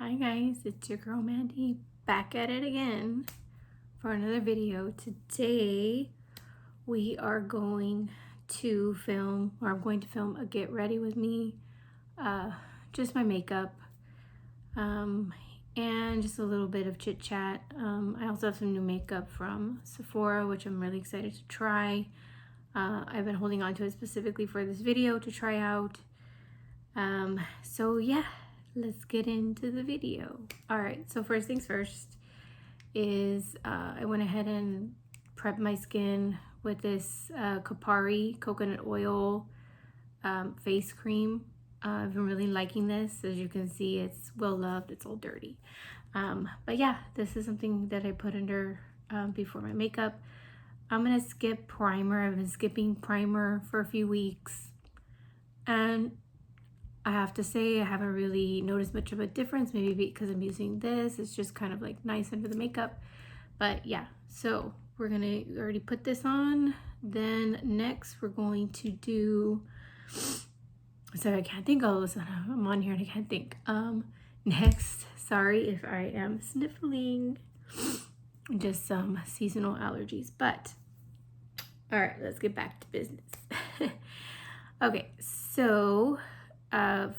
Hi guys, it's your girl Mandy back at it again for another video. Today we are going to film, or I'm going to film a get ready with me, just my makeup, and just a little bit of chit chat. I also have some new makeup from Sephora, which I'm really excited to try. I've been holding on to it specifically for this video to try out. So yeah, let's get into the video. All right, so first things first is I went ahead and prepped my skin with this Kapari coconut oil face cream. I've been really liking this. As you can see, it's well loved. It's all dirty, but yeah, this is something that I put under before my makeup. I'm gonna skip primer. I've been skipping primer for a few weeks, and I have to say I haven't really noticed much of a difference, maybe because I'm using this. It's just kind of like nice under the makeup. But yeah, so we're gonna already put this on. Then next we're going to do, sorry, I can't think all of a sudden. I'm on here and I can't think. Next, sorry if I am sniffling, just some seasonal allergies. But all right, let's get back to business. Okay, so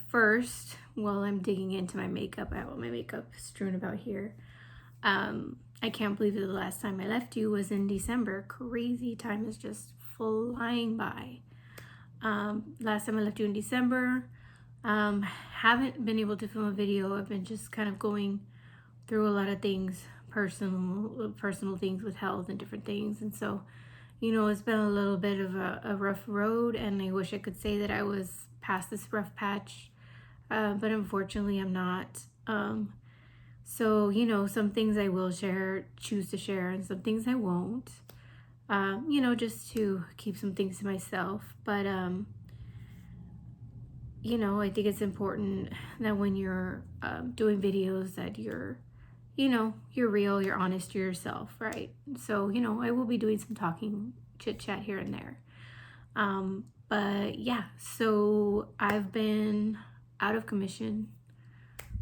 first, while I'm digging into my makeup, I have all my makeup strewn about here. I can't believe that the last time I left you was in December. Crazy, time is just flying by. Last time I left you in December. Haven't been able to film a video. I've been just kind of going through a lot of things, personal things with health and different things, and so, you know, it's been a little bit of a rough road, and I wish I could say that I was past this rough patch, but unfortunately I'm not. So, you know, some things I will choose to share, and some things I won't, you know, just to keep some things to myself. But you know, I think it's important that when you're doing videos that you're, you know, you're real, you're honest to yourself, right? So, you know, I will be doing some talking, chit chat here and there. But yeah, so I've been out of commission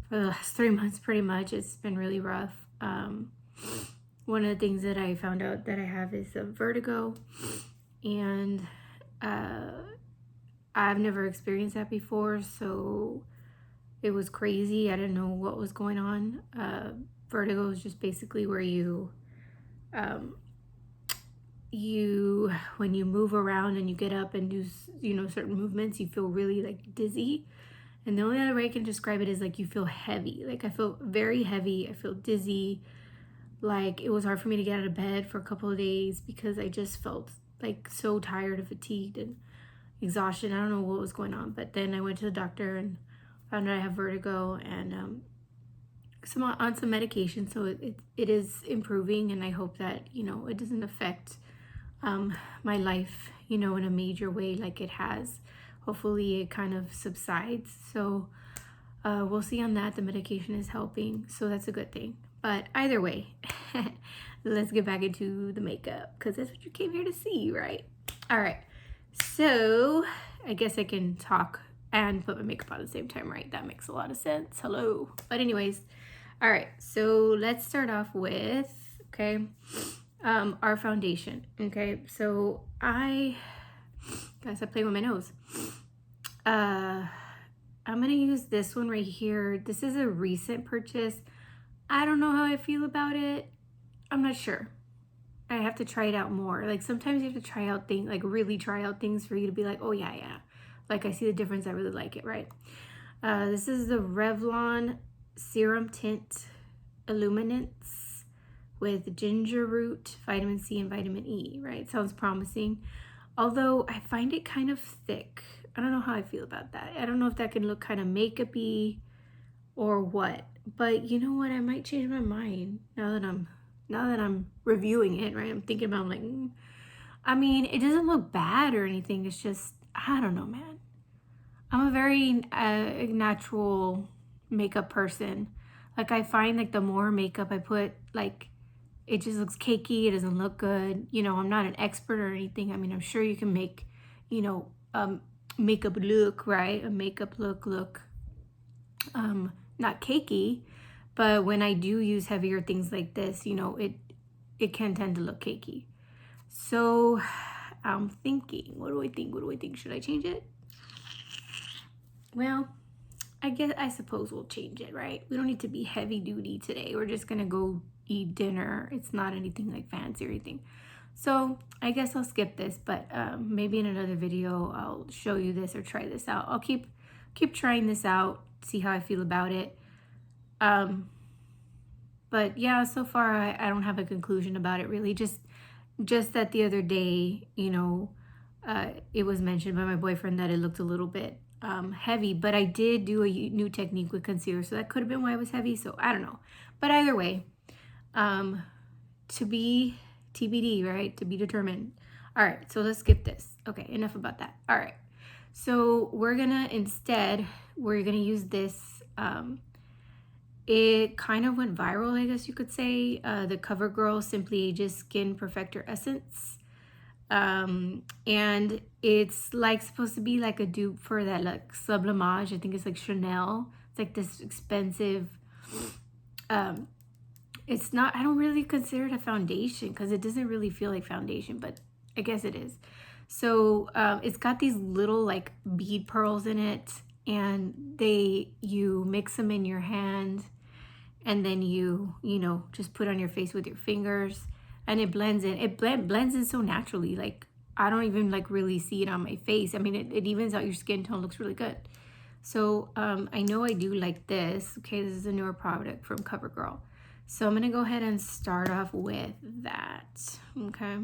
for the last 3 months, pretty much. It's been really rough. One of the things that I found out that I have is a vertigo, and I've never experienced that before, so it was crazy. I didn't know what was going on. Vertigo is just basically where when you move around and you get up and do, you know, certain movements, you feel really like dizzy. And the only other way I can describe it is like you feel heavy. Like I feel very heavy. I feel dizzy. Like it was hard for me to get out of bed for a couple of days because I just felt like so tired and fatigued and exhaustion. I don't know what was going on, but then I went to the doctor and found out I have vertigo, and on some medication, so it is improving, and I hope that, you know, it doesn't affect my life, you know, in a major way like it has. Hopefully it kind of subsides. So we'll see on that. The medication is helping, so that's a good thing. But either way, let's get back into the makeup, because that's what you came here to see, right? All right, so I guess I can talk and put my makeup on at the same time, right? That makes a lot of sense. Hello. But anyways, all right, so let's start off with, okay, our foundation. Okay, so I play with my nose. I'm gonna use this one right here. This is a recent purchase. I don't know how I feel about it. I'm not sure. I have to try it out more. Like sometimes you have to try out things, like really try out things for you to be like, oh yeah, like I see the difference. I really like it, right? This is the Revlon Serum Tint Illuminance with ginger root, vitamin C, and vitamin E, right? Sounds promising. Although I find it kind of thick. I don't know how I feel about that. I don't know if that can look kind of makeup-y or what. But you know what? I might change my mind now that I'm reviewing it, right? I'm thinking about, like, I mean, it doesn't look bad or anything. It's just, I don't know, man. I'm a very natural makeup person. Like, I find like the more makeup I put, like, it just looks cakey. It doesn't look good. You know, I'm not an expert or anything. I mean, I'm sure you can make, you know, makeup look, right? A makeup look not cakey, But when I do use heavier things like this, you know, it can tend to look cakey. So I'm thinking, what do I think? Should I change it? Well, I suppose we'll change it, right? We don't need to be heavy duty today. We're just gonna go eat dinner. It's not anything like fancy or anything. So I guess I'll skip this, but maybe in another video I'll show you this or try this out. I'll keep trying this out, see how I feel about it. But yeah, so far I don't have a conclusion about it really. Just that the other day, you know, it was mentioned by my boyfriend that it looked a little bit heavy, but I did do a new technique with concealer, so that could have been why it was heavy. So I don't know, but either way, to be TBD, right? To be determined. All right, so let's skip this. Okay, enough about that. All right, so we're gonna use this. It kind of went viral, I guess you could say. The CoverGirl Simply Ages Skin Perfector Essence. And it's like supposed to be like a dupe for that like Sublimage. I think it's like Chanel. It's like this expensive. It's not, I don't really consider it a foundation because it doesn't really feel like foundation, but I guess it is. So it's got these little like bead pearls in it, and you mix them in your hand, and then you know, just put on your face with your fingers, and it blends in. It blends in so naturally. Like I don't even like really see it on my face. I mean, it evens out your skin tone, looks really good. So I know I do like this. Okay, this is a newer product from CoverGirl. So I'm gonna go ahead and start off with that, okay?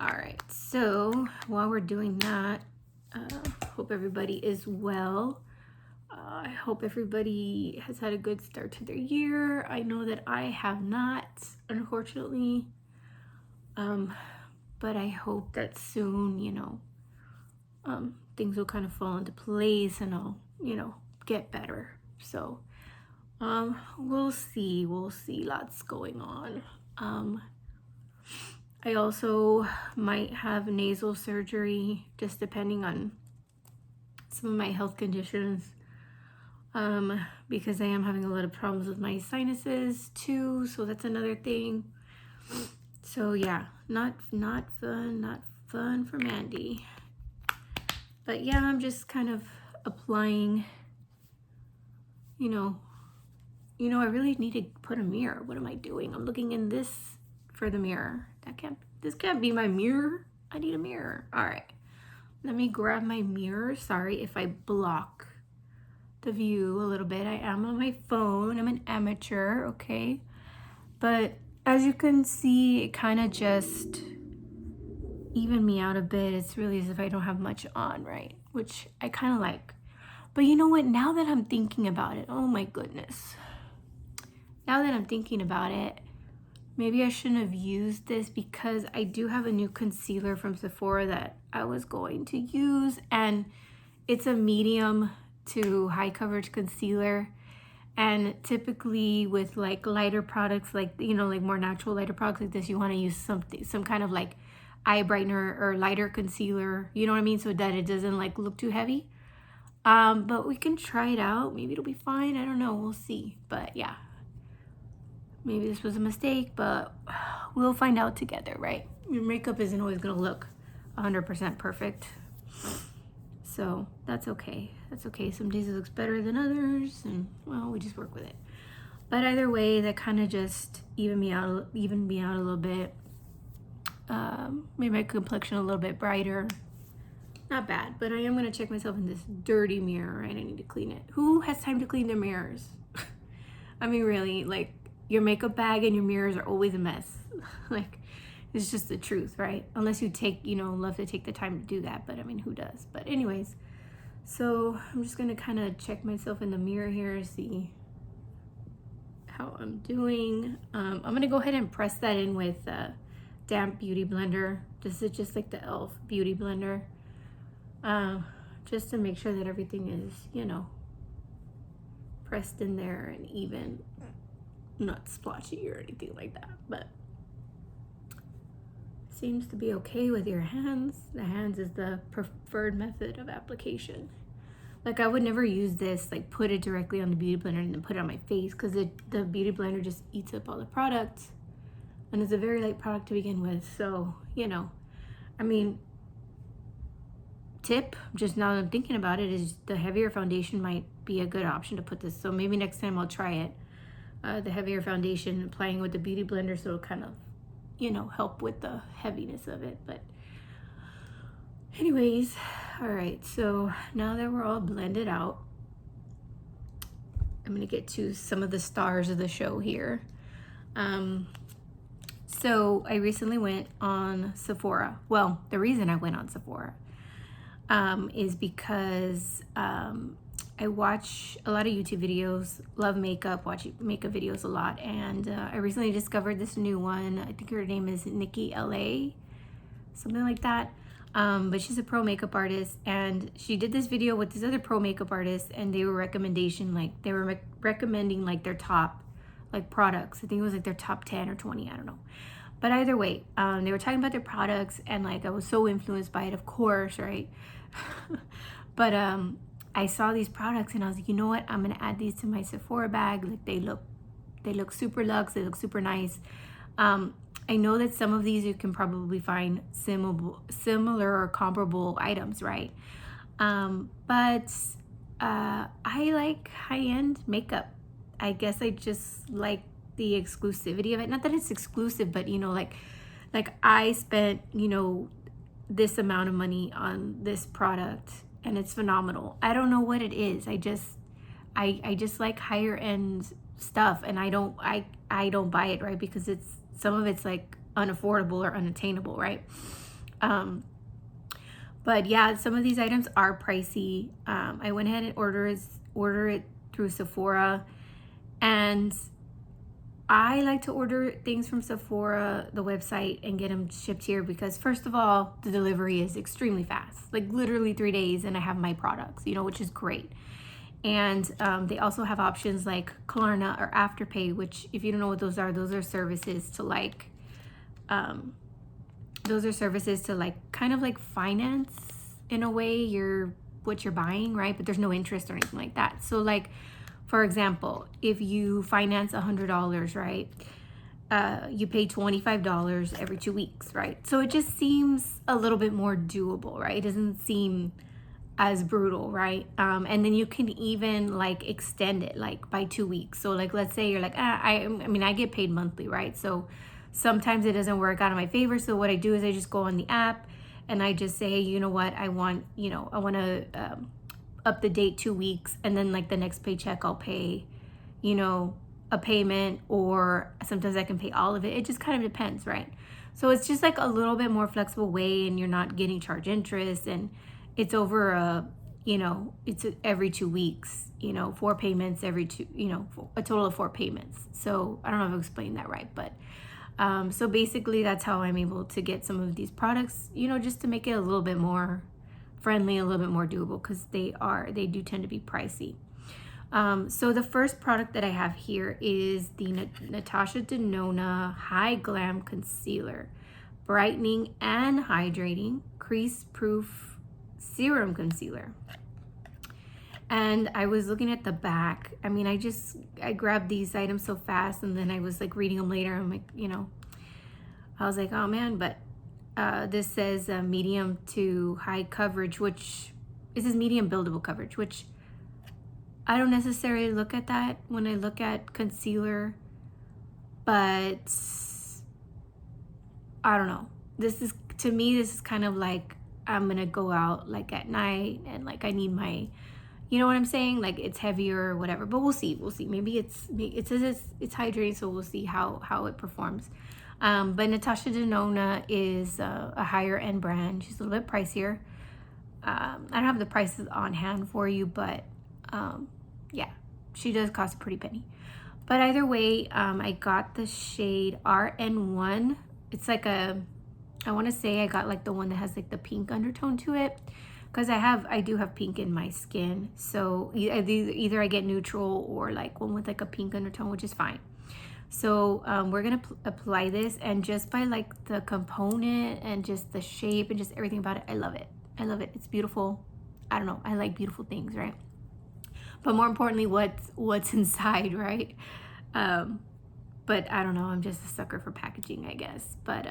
All right, so while we're doing that, hope everybody is well. I hope everybody has had a good start to their year. I know that I have not, unfortunately, but I hope that soon, you know, things will kind of fall into place and I'll, you know, get better. So we'll see, lots going on. I also might have nasal surgery, just depending on some of my health conditions, because I am having a lot of problems with my sinuses too, so that's another thing. So yeah, not fun for Mandy. But yeah, I'm just kind of applying, you know, I really need to put a mirror. What am I doing? I'm looking in this for the mirror. This can't be my mirror. I need a mirror. All right, let me grab my mirror. Sorry if I block the view a little bit. I am on my phone. I'm an amateur, okay? But as you can see, it kind of just evened me out a bit. It's really as if I don't have much on, right? Which I kind of like. But you know what? Now that I'm thinking about it, oh my goodness. Now that I'm thinking about it, maybe I shouldn't have used this, because I do have a new concealer from Sephora that I was going to use, and it's a medium to high coverage concealer. And typically with like lighter products, like, you know, like more natural lighter products like this, you want to use some kind of like eye brightener or lighter concealer, you know what I mean, so that it doesn't like look too heavy. But we can try it out. Maybe it'll be fine. I don't know. We'll see. But yeah, maybe this was a mistake, but we'll find out together, right? Your makeup isn't always gonna look 100% perfect, so that's okay. That's okay. Some days it looks better than others, and well, we just work with it. But either way, that kind of just evened me out a little bit. Made my complexion a little bit brighter. Not bad, but I am gonna check myself in this dirty mirror, right? I need to clean it. Who has time to clean their mirrors? I mean, really, like, your makeup bag and your mirrors are always a mess. Like, it's just the truth, right? Unless you take, you know, love to take the time to do that, but I mean, who does? But anyways, so I'm just gonna kind of check myself in the mirror here, see how I'm doing. I'm gonna go ahead and press that in with damp beauty blender. This is just like the e.l.f. beauty blender, just to make sure that everything is, you know, pressed in there and even, not splotchy or anything like that. But seems to be okay with your hands. The hands is the preferred method of application. Like I would never use this, like put it directly on the beauty blender and then put it on my face, because the beauty blender just eats up all the product, and it's a very light product to begin with. So, you know, I mean, tip, just now that I'm thinking about it, is the heavier foundation might be a good option to put this. So maybe next time I'll try it. The heavier foundation, applying with the beauty blender, so it'll kind of, you know, help with the heaviness of it. But anyways, all right, so now that we're all blended out, I'm gonna get to some of the stars of the show here. So I recently went on Sephora. Well, the reason I went on Sephora is because I watch a lot of YouTube videos, love makeup, watch makeup videos a lot, and I recently discovered this new one. I think her name is Nikki LA, something like that. But she's a pro makeup artist, and she did this video with this other pro makeup artist, and they were recommending like their top like products. I think it was like their top 10 or 20, I don't know. But either way, they were talking about their products, and like I was so influenced by it, of course, right? But I saw these products and I was like, you know what? I'm gonna add these to my Sephora bag. Like they look super luxe. They look super nice. I know that some of these you can probably find similar or comparable items, right? But I like high-end makeup. I guess I just like the exclusivity of it. Not that it's exclusive, but you know, like I spent, you know, this amount of money on this product and it's phenomenal. I don't know what it is. I just like higher end stuff, and I don't buy it, right? Because some of it's like unaffordable or unattainable, right? But yeah, some of these items are pricey. I went ahead and order it through Sephora, and I like to order things from Sephora, the website, and get them shipped here because, first of all, the delivery is extremely fast, like literally 3 days, and I have my products, you know, which is great. And they also have options like Klarna or Afterpay, which, if you don't know what those are services to like, kind of like finance in a way what you're buying, right? But there's no interest or anything like that. So like, for example, if you finance $100, right, you pay $25 every 2 weeks, right? So it just seems a little bit more doable, right? It doesn't seem as brutal, right? And then you can even like extend it like by 2 weeks. So like, let's say you're like, I mean, I get paid monthly, right? So sometimes it doesn't work out in my favor. So what I do is I just go on the app and I just say, hey, you know what, I want to up the date 2 weeks, and then like the next paycheck I'll pay, you know, a payment, or sometimes I can pay all of it. It just kind of depends, right? So it's just like a little bit more flexible way, and you're not getting charged interest, and it's over it's every 2 weeks, you know, 4 payments every two, you know, a total of 4 payments. So I don't know if I've explained that right, but so basically that's how I'm able to get some of these products, you know, just to make it a little bit more friendly, a little bit more doable, because they do tend to be pricey. So the first product that I have here is the Natasha Denona High Glam Concealer, brightening and hydrating crease proof serum concealer. And I was looking at the back. I mean, I grabbed these items so fast, and then I was like reading them later. I'm like, you know, I was like, oh man, but this says medium to high coverage, which this is medium buildable coverage, which I don't necessarily look at that when I look at concealer, but I don't know. To me, this is kind of like I'm gonna go out like at night and like I need my, you know what I'm saying? Like it's heavier or whatever, but we'll see. Maybe it says it's hydrating, so we'll see how it performs. But Natasha Denona is a higher end brand. She's a little bit pricier. I don't have the prices on hand for you, but yeah, she does cost a pretty penny. But either way, I got the shade RN1. It's like I want to say I got like the one that has like the pink undertone to it, because I do have pink in my skin. So either I get neutral or like one with like a pink undertone, which is fine. So we're gonna apply this, and just by like the component and just the shape and just everything about it, I love it. It's beautiful. I don't know, I like beautiful things, right? But more importantly, what's inside, right? But I don't know, I'm just a sucker for packaging, I guess. But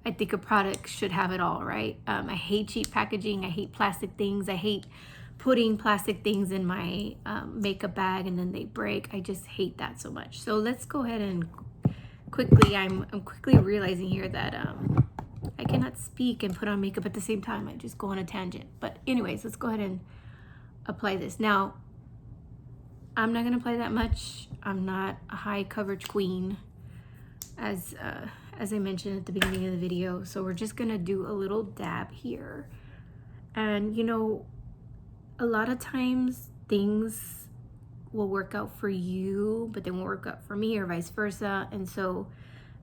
I think a product should have it all, right? I hate cheap packaging. I hate plastic things. I hate putting plastic things in my makeup bag and then they break. I just hate that so much. So let's go ahead and quickly, I'm quickly realizing here that I cannot speak and put on makeup at the same time. I just go on a tangent. But anyways, let's go ahead and apply this. Now, I'm not gonna apply that much. I'm not a high coverage queen, as I mentioned at the beginning of the video. So we're just gonna do a little dab here. And you know, a lot of times things will work out for you, but they won't work out for me or vice versa. And so,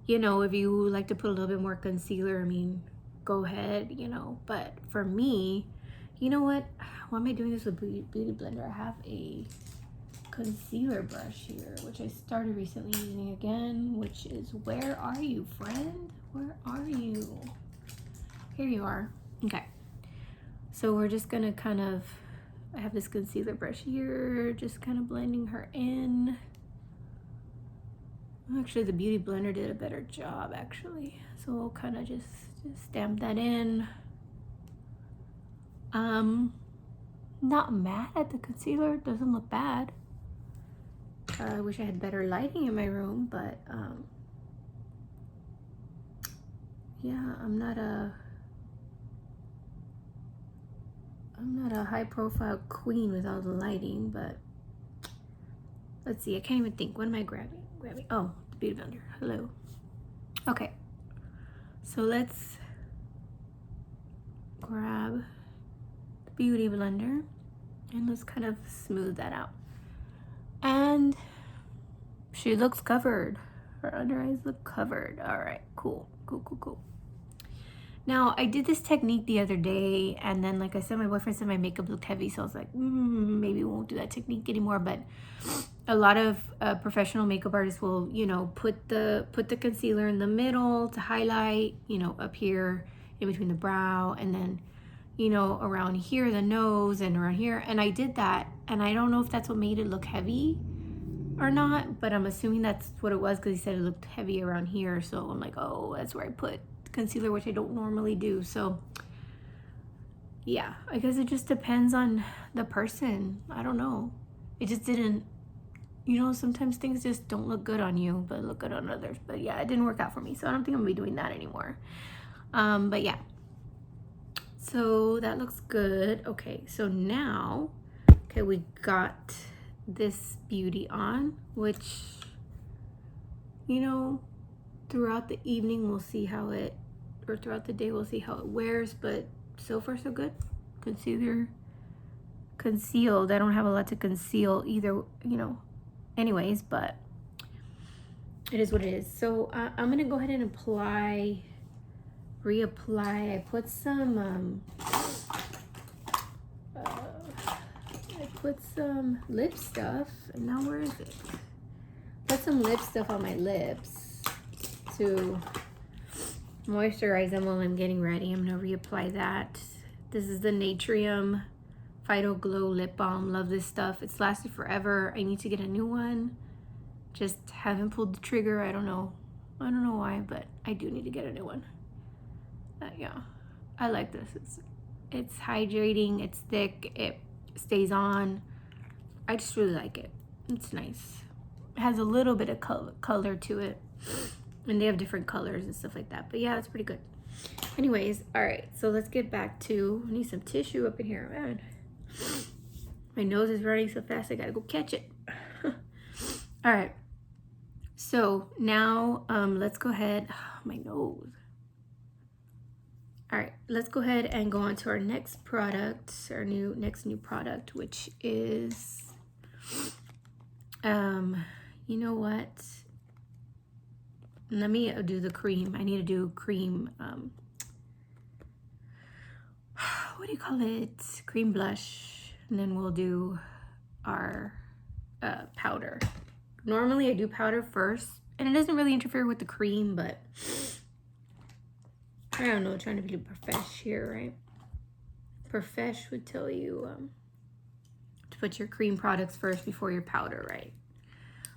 you know, if you like to put a little bit more concealer, I mean, go ahead, you know. But for me, you know what? Why am I doing this with Beauty Blender? I have a concealer brush here, which I started recently using again, which is, where are you, friend? Where are you? Here you are. Okay. So we're just gonna kind of, I have this concealer brush here, just kind of blending her in. Actually, the Beauty Blender did a better job, actually. So we'll kind of just stamp that in. Not mad at the concealer, it doesn't look bad. I wish I had better lighting in my room, but yeah, I'm not a high profile queen with all the lighting, but let's see, I can't even think. What am I grabbing? Oh, the Beauty Blender. Hello. Okay, so let's grab the Beauty Blender and let's kind of smooth that out. And she looks covered. Her under eyes look covered. All right, cool. Now, I did this technique the other day, and then, like I said, my boyfriend said my makeup looked heavy, so I was like, maybe we won't do that technique anymore. But a lot of professional makeup artists will, you know, put the concealer in the middle to highlight, you know, up here in between the brow, and then, you know, around here, the nose, and around here. And I did that, and I don't know if that's what made it look heavy or not, but I'm assuming that's what it was, because he said it looked heavy around here. So I'm like, oh, that's where I put concealer, which I don't normally do. So yeah, I guess it just depends on the person. I don't know. It just didn't, you know, sometimes things just don't look good on you, but look good on others. But yeah, it didn't work out for me. So I don't think I'm gonna be doing that anymore. But yeah. So that looks good. Okay, so now, okay, we got this beauty on, which, you know, throughout the evening we'll see how it, or throughout the day we'll see how it wears, but so far so good. Concealer concealed. I don't have a lot to conceal either, you know, anyways, but it is what it is. So I'm gonna go ahead and reapply. I put some lip stuff, and now where is it? Put some lip stuff on my lips to moisturize them while I'm getting ready. I'm gonna reapply that. This is the Natrium Phyto Glow Lip Balm. Love this stuff. It's lasted forever. I need to get a new one. Just haven't pulled the trigger. I don't know why, but I do need to get a new one. Yeah, I like this. It's hydrating. It's thick. It stays on. I just really like it. It's nice. It has a little bit of color to it, and they have different colors and stuff like that. But yeah, it's pretty good. Anyways, all right, so let's get back to, I need some tissue up in here, man. My nose is running so fast I gotta go catch it. All right, so now let's go ahead. My nose. All right, let's go ahead and go on to our next product, our next new product, which is, you know what? Let me do the cream. I need to do cream, what do you call it? Cream blush. And then we'll do our powder. Normally I do powder first, and it doesn't really interfere with the cream, but I don't know, trying to be a profesh here, right? Profesh would tell you to put your cream products first before your powder, right?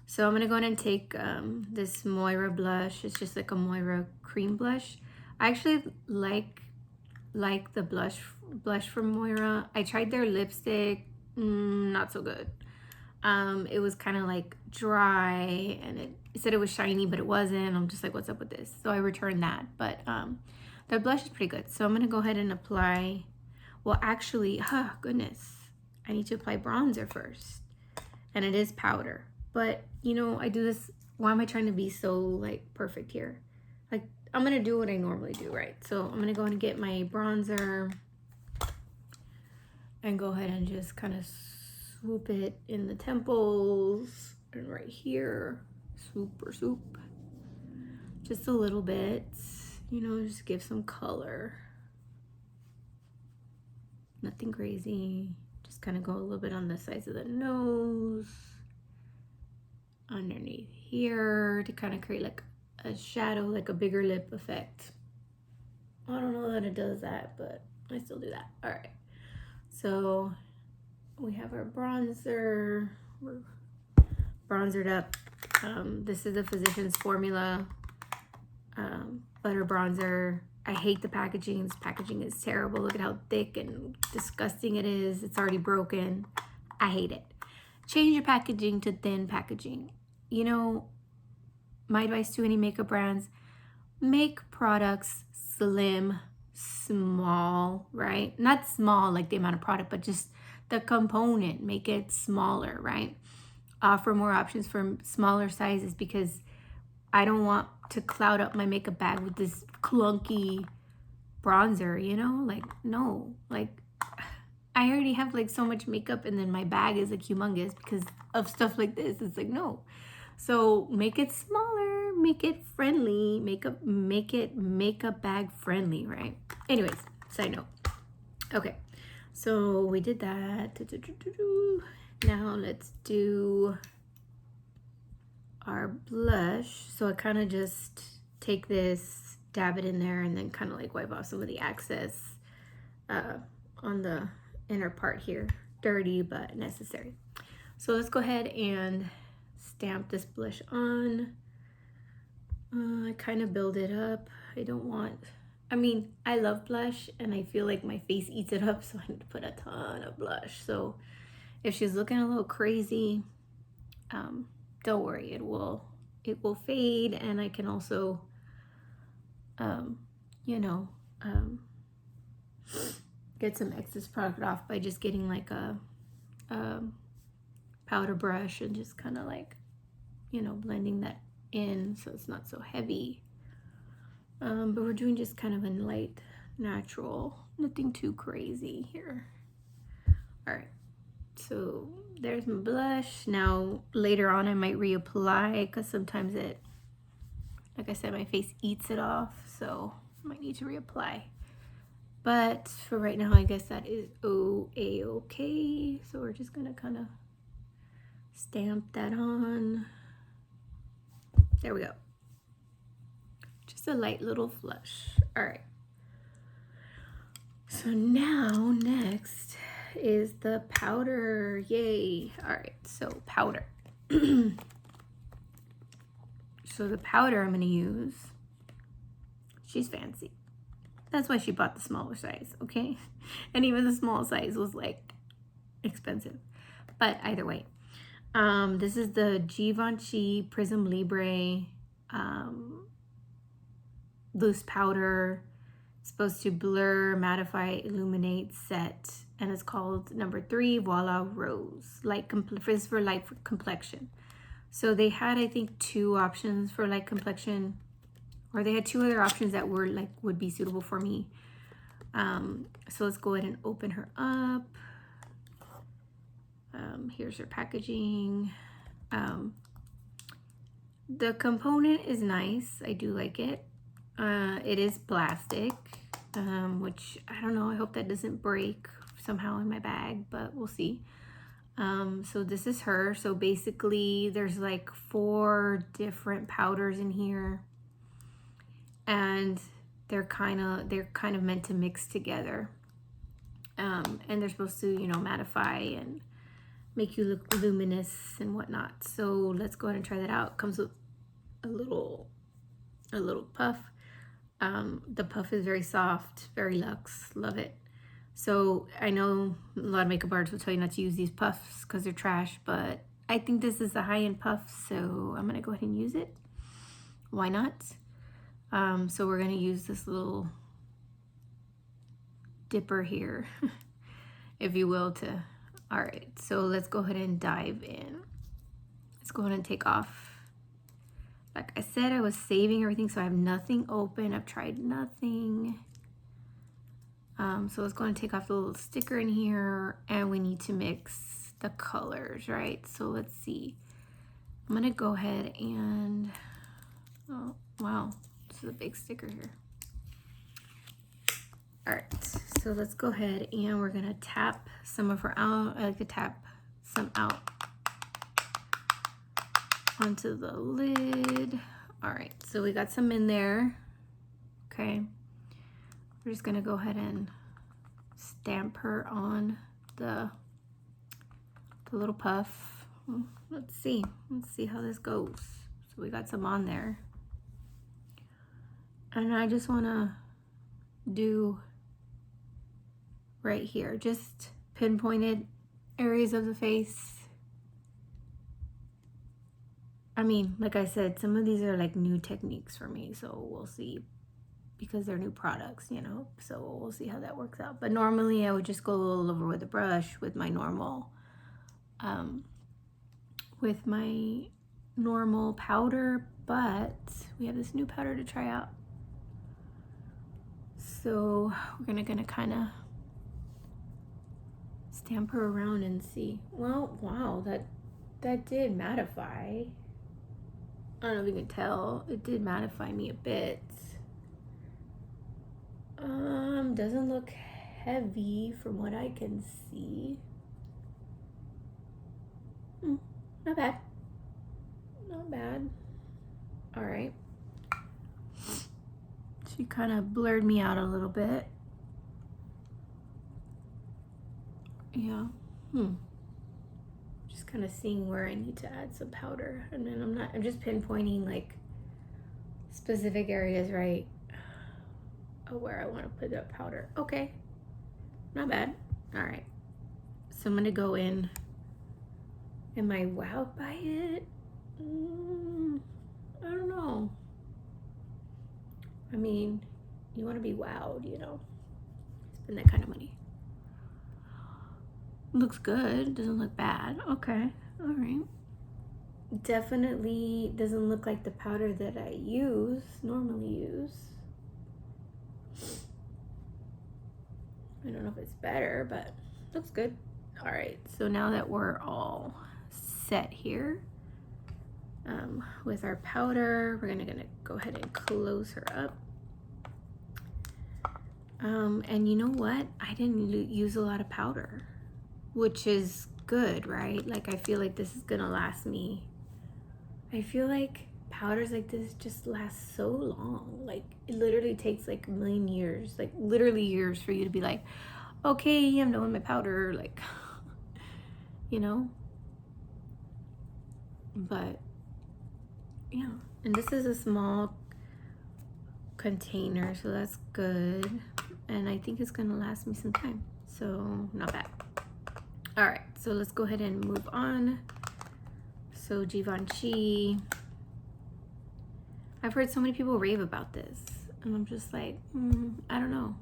So I'm gonna go ahead and take this Moira blush. It's just like a Moira cream blush. I actually like the blush from Moira. I tried their lipstick, not so good. It was kind of like dry, and it said it was shiny, but it wasn't. I'm just like, what's up with this? So I returned that, but their blush is pretty good. So I'm gonna go ahead and apply, well actually, goodness, I need to apply bronzer first, and it is powder. But you know, I do this, why am I trying to be so like perfect here? Like, I'm gonna do what I normally do, right? So I'm gonna go ahead and get my bronzer and go ahead and just kind of swoop it in the temples and right here. Swoop. Just a little bit, you know, just give some color. Nothing crazy. Just kind of go a little bit on the sides of the nose, underneath here, to kind of create like a shadow, like a bigger lip effect. I don't know that it does that, but I still do that. All right. So we have our bronzer. We're bronzered up. This is the Physicians Formula butter bronzer. I hate the packaging. This packaging is terrible. Look at how thick and disgusting it is. It's already broken. I hate it. Change your packaging to thin packaging. You know, my advice to any makeup brands, make products slim, small, right? Not small like the amount of product, but just the component, make it smaller, right? Offer more options for smaller sizes, because I don't want to cloud up my makeup bag with this clunky bronzer, you know? Like, no, like I already have like so much makeup, and then my bag is like humongous because of stuff like this. It's like, no. So make it smaller, make it friendly, make it makeup bag friendly, right? Anyways, side note. Okay, so we did that. Now let's do our blush. So I kind of just take this, dab it in there, and then kind of like wipe off some of the excess on the inner part here. Dirty but necessary. So let's go ahead and stamp this blush on. I kind of build it up. I mean, I love blush, and I feel like my face eats it up, so I need to put a ton of blush. So if she's looking a little crazy, don't worry, it will fade, and I can also you know, get some excess product off by just getting like a powder brush and just kind of like, you know, blending that in so it's not so heavy. But we're doing just kind of a light natural, nothing too crazy here. All right, so there's my blush. Now later on I might reapply, because sometimes it, like I said, my face eats it off, so I might need to reapply. But for right now, I guess that is okay. So we're just gonna kind of stamp that on. There we go. Just a light little flush. All right. So now next is the powder. Yay. All right, so powder. So the powder I'm gonna use, she's fancy. That's why she bought the smaller size, okay? And even the small size was like expensive. But either way, this is the Givenchy Prism Libre loose powder. It's supposed to blur, mattify, illuminate, set, and it's called number 3 Voila Rose. This is for light complexion. So they had, I think, 2 options for light complexion, or they had 2 other options that were like would be suitable for me. So let's go ahead and open her up. Here's her packaging. The component is nice. I do like it. It is plastic, which I don't know. I hope that doesn't break somehow in my bag, but we'll see. So this is her. So basically there's like 4 different powders in here, and they're kind of meant to mix together. And they're supposed to, you know, mattify and make you look luminous and whatnot. So let's go ahead and try that out. Comes with a little puff. The puff is very soft, very luxe. Love it. So I know a lot of makeup artists will tell you not to use these puffs because they're trash, but I think this is a high-end puff, so I'm gonna go ahead and use it. Why not? So we're gonna use this little dipper here, if you will, to, all right, so let's go ahead and dive in. Let's go ahead and take off. Like I said, I was saving everything, so I have nothing open. I've tried nothing. So let's go and take off the little sticker in here, and we need to mix the colors, right? So let's see. I'm gonna go ahead and, oh wow, this is a big sticker here. All right, so let's go ahead and we're gonna tap some of her out. I like to tap some out onto the lid. All right, so we got some in there. Okay, we're just gonna go ahead and stamp her on the little puff. Let's see how this goes. So we got some on there, and I just wanna do right here, just pinpointed areas of the face. I mean, like I said, some of these are like new techniques for me, so we'll see, because they're new products, you know, so we'll see how that works out. But normally I would just go a little over with a brush with my normal powder, but we have this new powder to try out. So we're gonna kind of stamp her around and see. Well, wow, that did mattify. I don't know if you can tell, it did mattify me a bit. Doesn't look heavy from what I can see. Not bad. Not bad. All right. She kind of blurred me out a little bit. Yeah. Just kind of seeing where I need to add some powder, and then I'm just pinpointing like specific areas, right, where I want to put that powder. Okay, not bad. All right, so I'm gonna go in. Am I wowed by it? I don't know. I mean, you want to be wowed, you know, spend that kind of money. Looks good, doesn't look bad. Okay, all right. Definitely doesn't look like the powder that I normally use. I don't know if it's better, but looks good. All right, so now that we're all set here with our powder, we're gonna go ahead and close her up. And you know what? I didn't use a lot of powder, which is good, right? Like, I feel like this is gonna last me. I feel like powders like this just last so long. Like, it literally takes like a million years, like literally years, for you to be like, okay, I'm done with my powder, like, you know? But yeah, and this is a small container, so that's good. And I think it's gonna last me some time, so not bad. All right, so let's go ahead and move on. So Givenchy, I've heard so many people rave about this, and I'm just like, I don't know.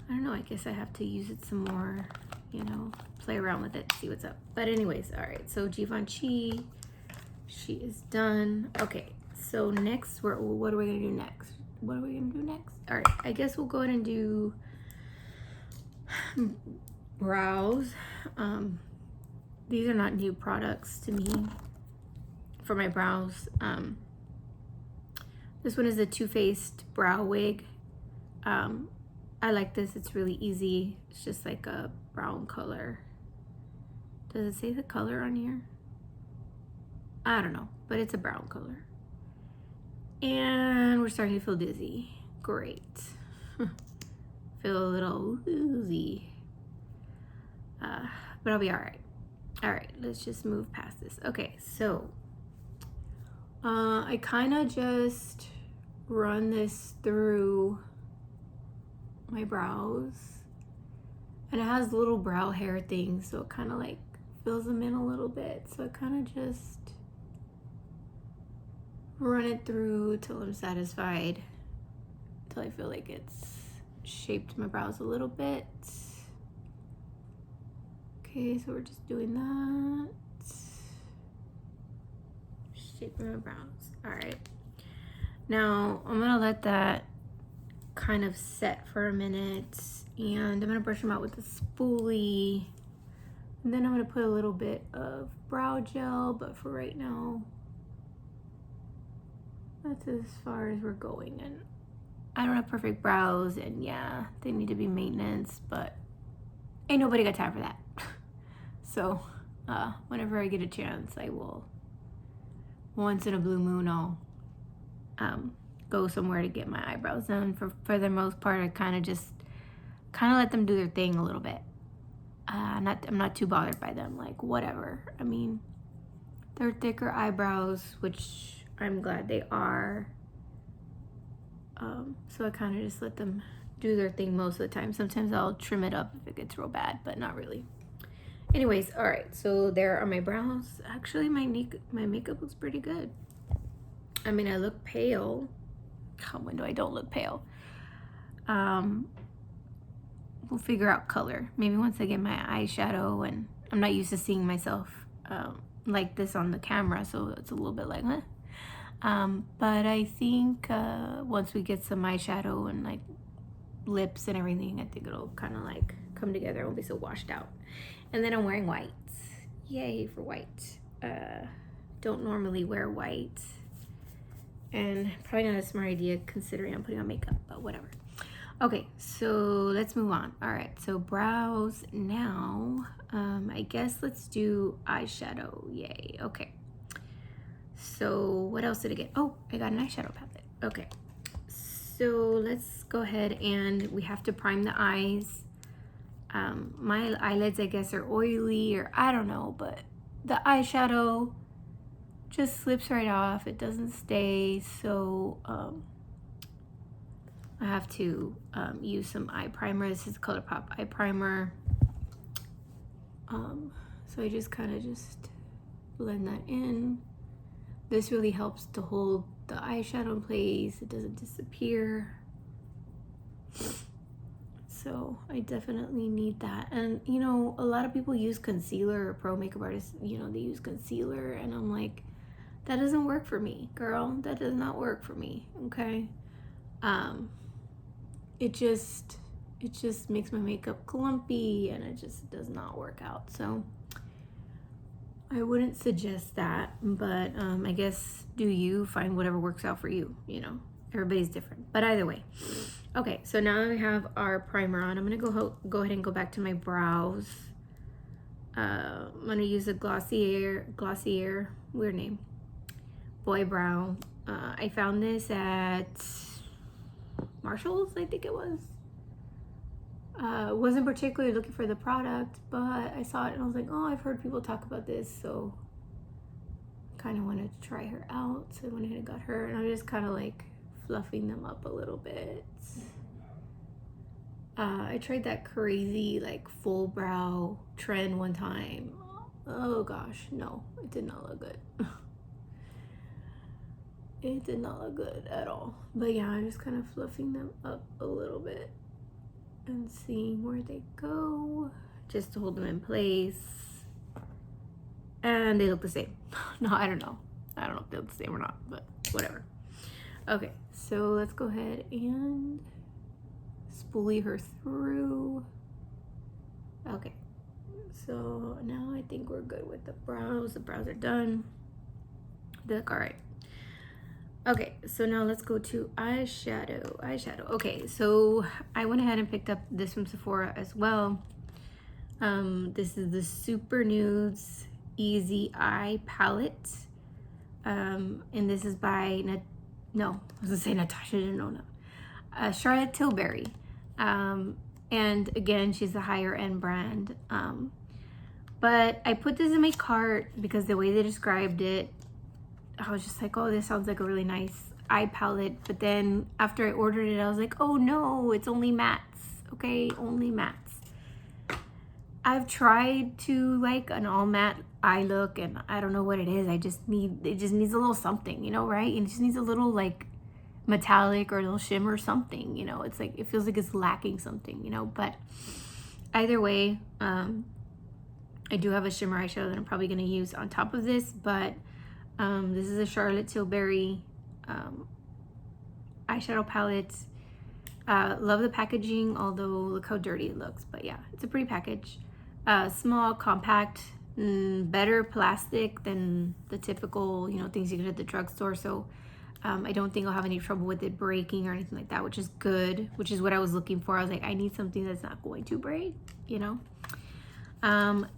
I guess I have to use it some more, you know, play around with it, see what's up. But anyways, all right, so Givenchy, she is done. Okay, so next, what are we gonna do next? All right, I guess we'll go ahead and do brows. These are not new products to me for my brows. This one is a Too Faced brow wig. I like this. It's really easy. It's just like a brown color. Does it say the color on here? I don't know, but it's a brown color. And we're starting to feel dizzy. Great. feel a little woozy. But I'll be all right. All right, let's just move past this. Okay, so I kind of just run this through my brows, and it has little brow hair things, so it kind of like fills them in a little bit. So I kind of just run it through till I'm satisfied, till I feel like it's shaped my brows a little bit. Okay, so we're just doing that. Shaping my brows. All right. Now I'm gonna let that kind of set for a minute, and I'm gonna brush them out with a spoolie, and then I'm gonna put a little bit of brow gel, but for right now, that's as far as we're going. And I don't have perfect brows, and yeah, they need to be maintenance, but ain't nobody got time for that. So whenever I get a chance, I will, once in a blue moon, I'll go somewhere to get my eyebrows done. For the most part, I kind of let them do their thing a little bit. I'm not too bothered by them, like whatever. I mean, they're thicker eyebrows, which I'm glad they are. So I kind of just let them do their thing most of the time. Sometimes I'll trim it up if it gets real bad, but not really. Anyways, all right, so there are my brows. Actually, my makeup looks pretty good. I mean, I look pale. When do I don't look pale? We'll figure out color. Maybe once I get my eyeshadow, and I'm not used to seeing myself like this on the camera, so it's a little bit like, huh? But I think once we get some eyeshadow and like lips and everything, I think it'll kind of like come together. It won't be so washed out. And then I'm wearing white. Yay for white. Don't normally wear white, and probably not a smart idea considering I'm putting on makeup, but whatever. Okay, so let's move on. All right, so brows now. I guess let's do eyeshadow. Yay. Okay. So what else did I get? Oh, I got an eyeshadow palette. Okay. So let's go ahead, and we have to prime the eyes. My eyelids, I guess, are oily, or I don't know, but the eyeshadow just slips right off. It doesn't stay, so I have to use some eye primer. This is ColourPop eye primer. So I just kind of just blend that in. This really helps to hold the eyeshadow in place. It doesn't disappear. So I definitely need that. And you know, a lot of people use concealer, or pro makeup artists, you know, they use concealer, and I'm like, that doesn't work for me, girl. That does not work for me. Okay. It just makes my makeup clumpy, and it just does not work out. So I wouldn't suggest that, but I guess do you find whatever works out for you, you know. Everybody's different, but either way. Okay, so now that we have our primer on, I'm gonna go ahead and go back to my brows. I'm gonna use a Glossier, weird name, Boy Brow. I found this at Marshall's, I think it was. Wasn't particularly looking for the product, but I saw it and I was like, oh, I've heard people talk about this, so kind of wanted to try her out. So I went ahead and got her, and I'm just kind of like fluffing them up a little bit. I tried that crazy like full brow trend one time. Oh gosh, no, it did not look good. It did not look good at all. But yeah, I'm just kind of fluffing them up a little bit and seeing where they go, just to hold them in place. And they look the same. No, I don't know if they look the same or not, but whatever. Okay, so let's go ahead and spoolie her through. Okay, so now I think we're good with the brows. The brows are done. They look all right. Okay, so now let's go to eyeshadow. Okay, so I went ahead and picked up this from Sephora as well. This is the Super Nudes Easy Eye Palette. And this is by Natasha Denona. Charlotte Tilbury. And again, she's a higher end brand. But I put this in my cart because the way they described it, I was just like, oh, this sounds like a really nice eye palette. But then after I ordered it, I was like, oh no, it's only mattes. Okay, only mattes. I've tried to like an all matte eye look, and I don't know what it is. It just needs a little something, right? It just needs a little like metallic or a little shimmer, something, It's like, it feels like it's lacking something, But either way, I do have a shimmer eyeshadow that I'm probably going to use on top of this, but this is a Charlotte Tilbury eyeshadow palette. Love the packaging, although look how dirty it looks. But yeah, it's a pretty package. Small, compact, better plastic than the typical, things you get at the drugstore. So I don't think I'll have any trouble with it breaking or anything like that, which is good, which is what I was looking for. I was like, I need something that's not going to break,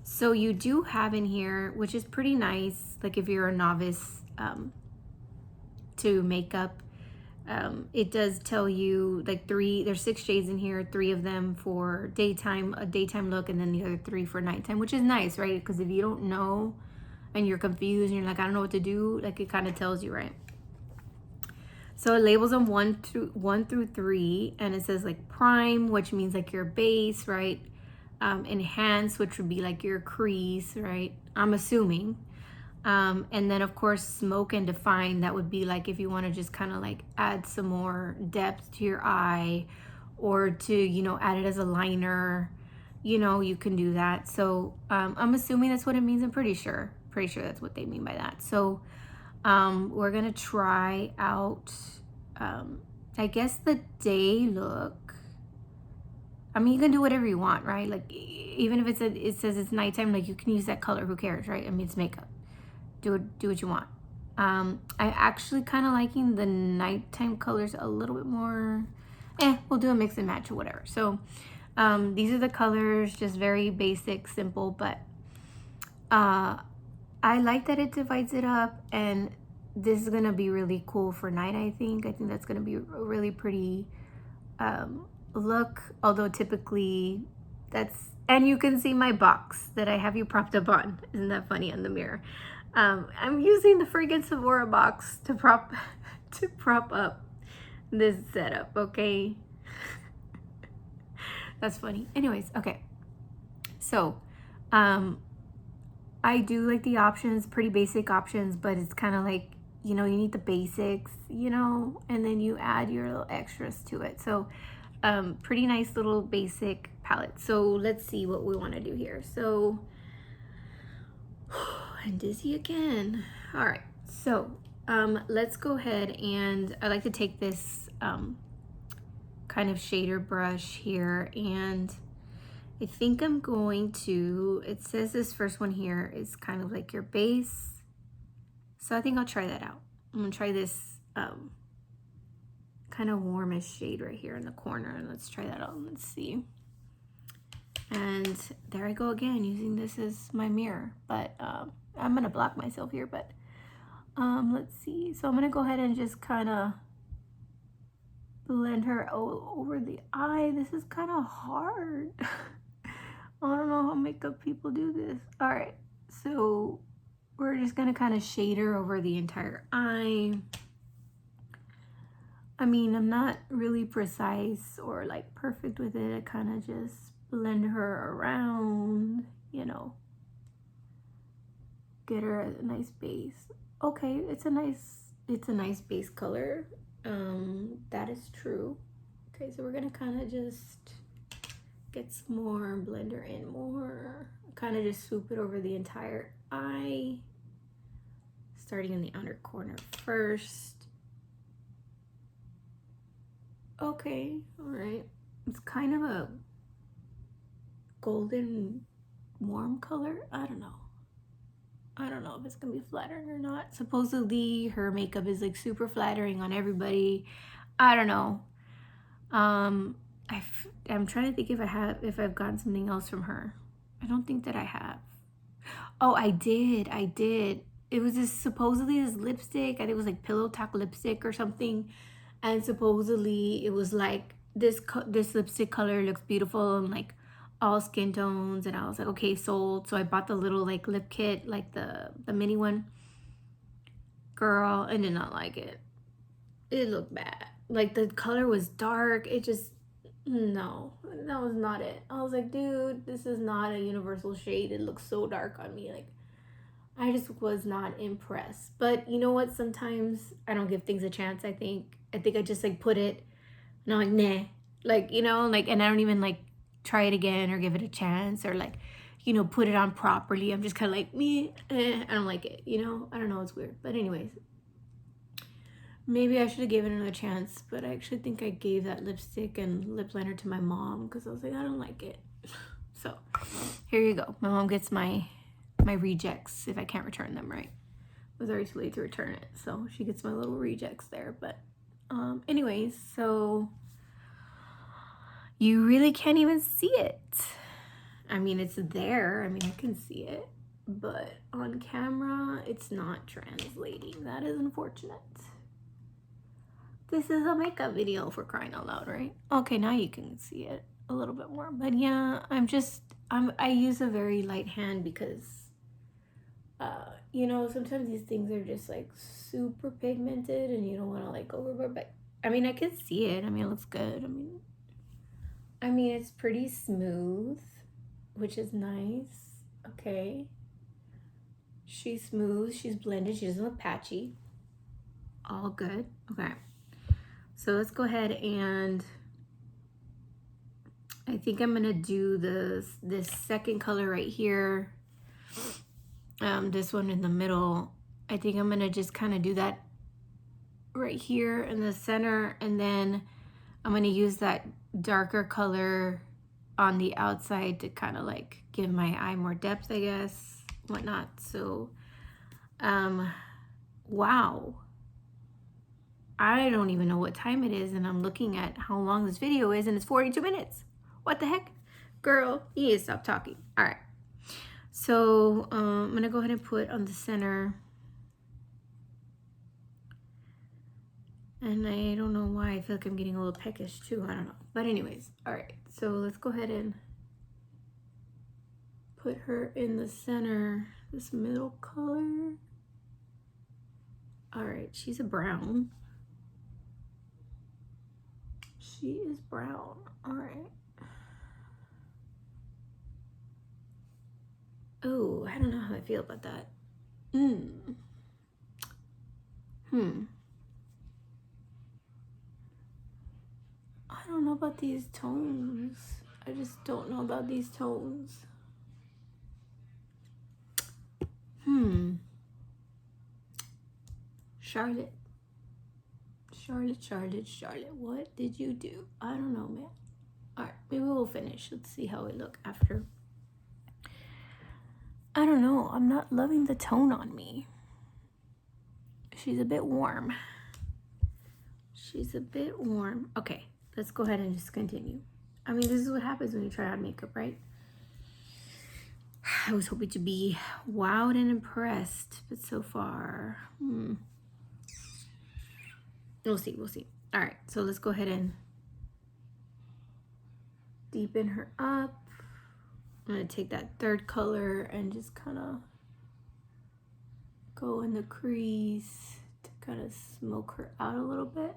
So you do have in here, which is pretty nice, like if you're a novice to makeup, it does tell you like there's 6 shades in here, 3 of them for daytime, a daytime look, and then the other 3 for nighttime, which is nice, right? Because if you don't know and you're confused and you're like, I don't know what to do, like it kind of tells you, right? So it labels them 1 through 3, and it says like prime, which means like your base, right? Enhance, which would be like your crease, right? I'm assuming. And then of course smoke and define, that would be like if you want to just kind of like add some more depth to your eye, or to add it as a liner, you can do that. So I'm assuming that's what it means. I'm pretty sure that's what they mean by that. So we're gonna try out I guess the day look. I mean, you can do whatever you want, right? Like even if it says it's nighttime, like you can use that color, who cares, right? I mean, it's makeup. Do what you want. I actually kind of liking the nighttime colors a little bit more. We'll do a mix and match or whatever. So these are the colors, just very basic, simple, but I like that it divides it up, and this is gonna be really cool for night. I think that's gonna be a really pretty look, although typically and you can see my box that I have you propped up on. Isn't that funny, on the mirror? I'm using the freaking Sephora box to prop up this setup, okay? That's funny. Anyways, okay. So, I do like the options, pretty basic options, but it's kind of like, you need the basics, and then you add your little extras to it. So, pretty nice little basic palette. So let's see what we want to do here. So I'm dizzy again. All right, so let's go ahead, and I like to take this kind of shader brush here, and I think I'm going to, it says this first one here is kind of like your base, so I think I'll try that out. I'm gonna try this kind of warmish shade right here in the corner, and let's try that out. Let's see. And there I go again, using this as my mirror, but I'm gonna block myself here, but let's see. So I'm gonna go ahead and just kind of blend her over the eye. This is kind of hard. I don't know how makeup people do this. All right, so we're just gonna kind of shade her over the entire eye. I mean, I'm not really precise or like perfect with it. I kind of just blend her around, get her a nice base. Okay, it's a nice base color. That is true. Okay, so we're gonna kind of just get some more, blend her in more, kind of just swoop it over the entire eye, starting in the outer corner first. Okay, all right. It's kind of a golden warm color. I don't know if it's gonna be flattering or not. Supposedly her makeup is like super flattering on everybody. I don't know. I'm trying to think if I've gotten something else from her. I don't think that I have. Oh, I did. It was supposedly this lipstick. I think it was like Pillow Talk lipstick or something. And supposedly it was like this lipstick color looks beautiful and like all skin tones, and I was like, okay, sold. So I bought the little like lip kit, like the mini one. Girl, I did not like it. It looked bad. Like the color was dark. It just, no, that was not it. I was like, dude, this is not a universal shade. It looks so dark on me. Like, I just was not impressed. But you know what? Sometimes I don't give things a chance. I think I just like put it and I'm like, nah. Like, you know, like, and I don't even like try it again or give it a chance or like, you know, put it on properly. I'm just kind of like, me, I don't like it, you know? I don't know, it's weird. But anyways, maybe I should have given it another chance, but I actually think I gave that lipstick and lip liner to my mom because I was like, I don't like it. So here you go. My mom gets my rejects if I can't return them, right? It was already too late to return it, so she gets my little rejects there. But anyways, so you really can't even see it. I mean, it's there. I mean, I can see it, but on camera, it's not translating. That is unfortunate. This is a makeup video, for crying out loud, right? Okay, now you can see it a little bit more. But yeah, I use a very light hand because you know, sometimes these things are just like super pigmented and you don't want to like overboard. But I mean, I can see it. I mean, it looks good. I mean, it's pretty smooth, which is nice. Okay. She's smooth. She's blended. She doesn't look patchy. All good. Okay. So let's go ahead and I think I'm gonna do this second color right here. This one in the middle. I think I'm gonna just kind of do that right here in the center, and then I'm gonna use that darker color on the outside to kind of like give my eye more depth, I guess, whatnot. So wow, I don't even know what time it is, and I'm looking at how long this video is, and it's 42 minutes. What the heck? Girl, you need to stop talking. All right. So I'm going to go ahead and put on the center. And I don't know why. I feel like I'm getting a little peckish too. I don't know. But anyways, all right. So let's go ahead and put her in the center, this middle color. All right, she's a brown. She is brown. All right. Oh, I don't know how I feel about that. I don't know about these tones. I just don't know about these tones. Charlotte, what did you do? I don't know, man. All right, maybe we'll finish. Let's see how we look after. I don't know. I'm not loving the tone on me. She's a bit warm. Okay, let's go ahead and just continue. I mean, this is what happens when you try out makeup, right? I was hoping to be wowed and impressed, but so far, we'll see. All right, so let's go ahead and deepen her up. I'm gonna take that third color and just kind of go in the crease to kind of smoke her out a little bit.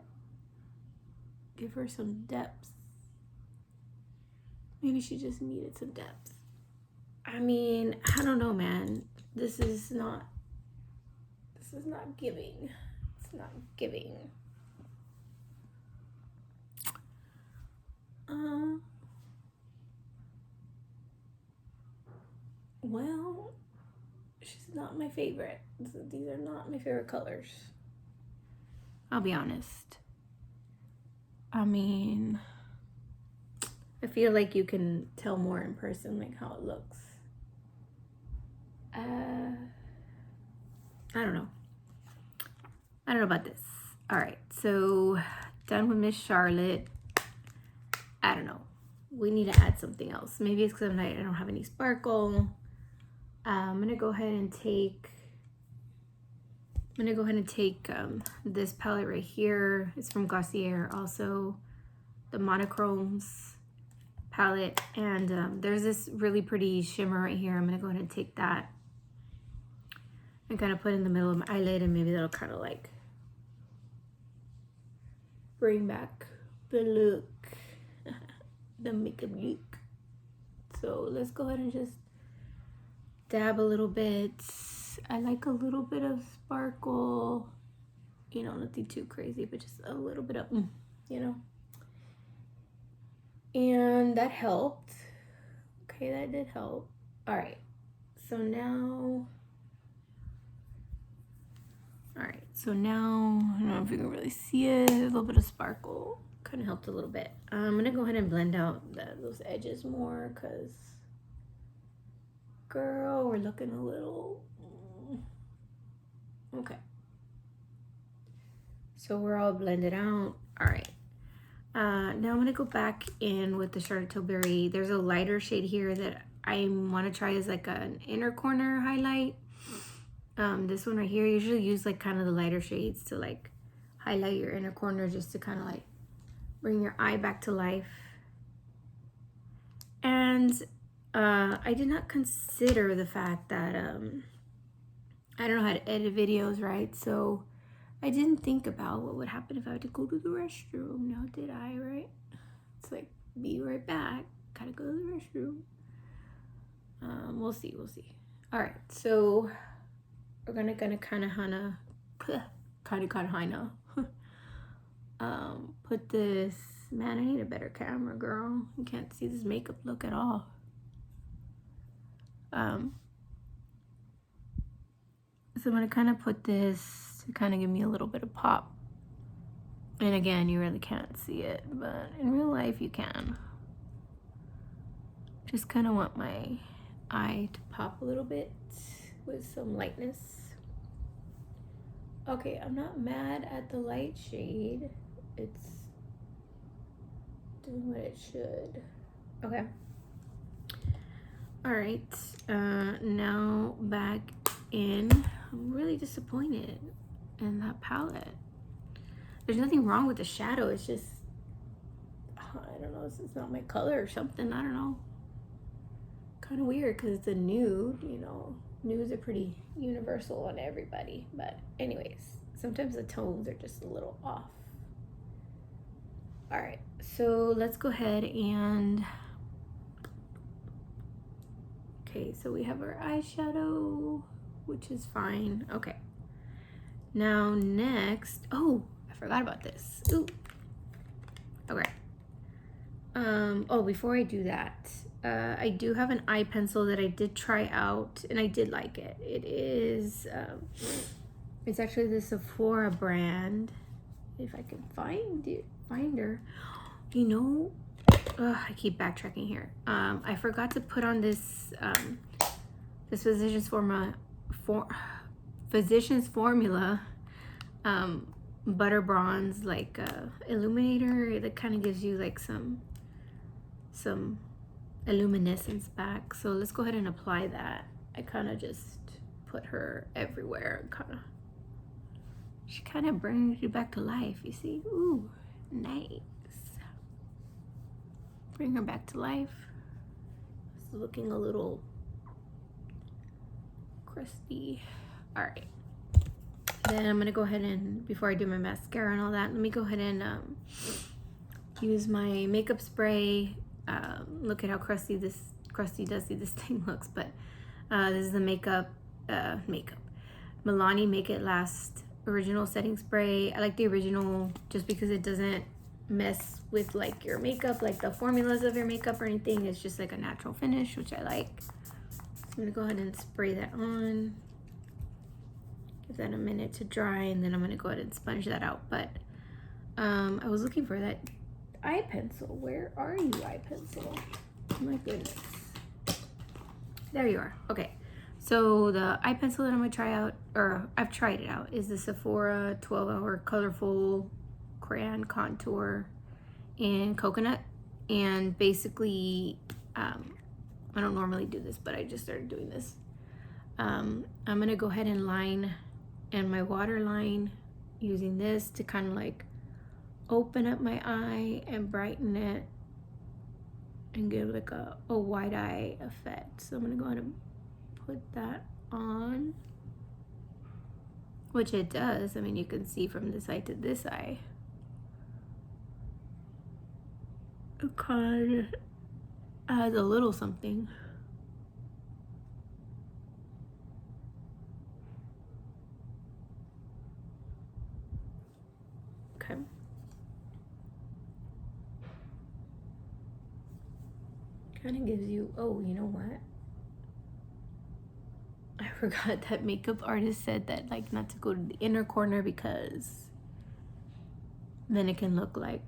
Give her some depth. Maybe she just needed some depth. I mean, I don't know, man. This is not giving. It's not giving. Well, she's not my favorite. These are not my favorite colors. I'll be honest. I mean, I feel like you can tell more in person, like how it looks. I don't know. I don't know about this. All right, so done with Miss Charlotte. I don't know. We need to add something else. Maybe it's because I don't have any sparkle. I'm gonna go ahead and take this palette right here. It's from Glossier also. the Monochromes palette, and there's this really pretty shimmer right here. I'm gonna go ahead and take that and kind of put it in the middle of my eyelid, and maybe that'll kind of like bring back the look, the makeup look. So let's go ahead and just dab a little bit. I like a little bit of sparkle, you know, nothing too crazy, but just a little bit of, you know. And that helped. Okay, that did help. All right, so now, I don't know if you can really see it, a little bit of sparkle kind of helped a little bit. I'm gonna go ahead and blend out those edges more, because girl, we're looking a little, okay. So we're all blended out. All right. Now I'm gonna go back in with the Charlotte Tilbury. There's a lighter shade here that I want to try as like an inner corner highlight. This one right here, I usually use like kind of the lighter shades to like highlight your inner corner, just to kind of like bring your eye back to life. And I did not consider the fact that I don't know how to edit videos, right? So I didn't think about what would happen if I had to go to the restroom. Now did I, right? It's like, be right back. Gotta go to the restroom. We'll see. All right, so we're gonna kind of put this. Man, I need a better camera, girl. You can't see this makeup look at all. So I'm gonna kind of put this to kind of give me a little bit of pop. And again, you really can't see it, but in real life you can. Just kind of want my eye to pop a little bit with some lightness. Okay, I'm not mad at the light shade. It's doing what it should. Okay. All right, now back in. I'm really disappointed in that palette. There's nothing wrong with the shadow. It's just, I don't know, it's not my color or something. I don't know. Kind of weird because it's a nude, you know. Nudes are pretty universal on everybody. But anyways, sometimes the tones are just a little off. All right, so let's go ahead and, okay, so we have our eyeshadow, which is fine. Okay, now next, oh, I forgot about this. Ooh. Okay. Oh, before I do that, I do have an eye pencil that I did try out, and I did like it. It is, it's actually the Sephora brand. If I can find her. You know, I keep backtracking here. I forgot to put on this, this Physicians Formula, butter bronze, like illuminator that kind of gives you like some illuminescence back. So let's go ahead and apply that. I kind of just put her everywhere. She kind of brings you back to life, you see. Ooh, nice. Bring her back to life. It's looking a little crusty. All right. Then I'm gonna go ahead and, before I do my mascara and all that, let me go ahead and use my makeup spray. Look at how crusty dusty this thing looks, but this is the makeup Milani Make It Last original setting spray. I like the original just because it doesn't mess with like your makeup, like the formulas of your makeup or anything. It's just like a natural finish, which I like. So I'm gonna go ahead and spray that on. Give that a minute to dry, and then I'm gonna go ahead and sponge that out. But I was looking for that eye pencil. Where are you, eye pencil? Oh my goodness. There you are. Okay. So the eye pencil that I'm gonna try out, or I've tried it out, is the Sephora 12-hour colorful crayon contour in coconut. And basically, I don't normally do this, but I just started doing this. I'm gonna go ahead and line and my waterline using this to kind of like open up my eye and brighten it and give like a wide eye effect. So I'm gonna go ahead and put that on, which it does. I mean, you can see from this eye to this eye. It kind of adds a little something. Okay. Kind of gives you, oh, you know what? I forgot that makeup artist said that like not to go to the inner corner because then it can look like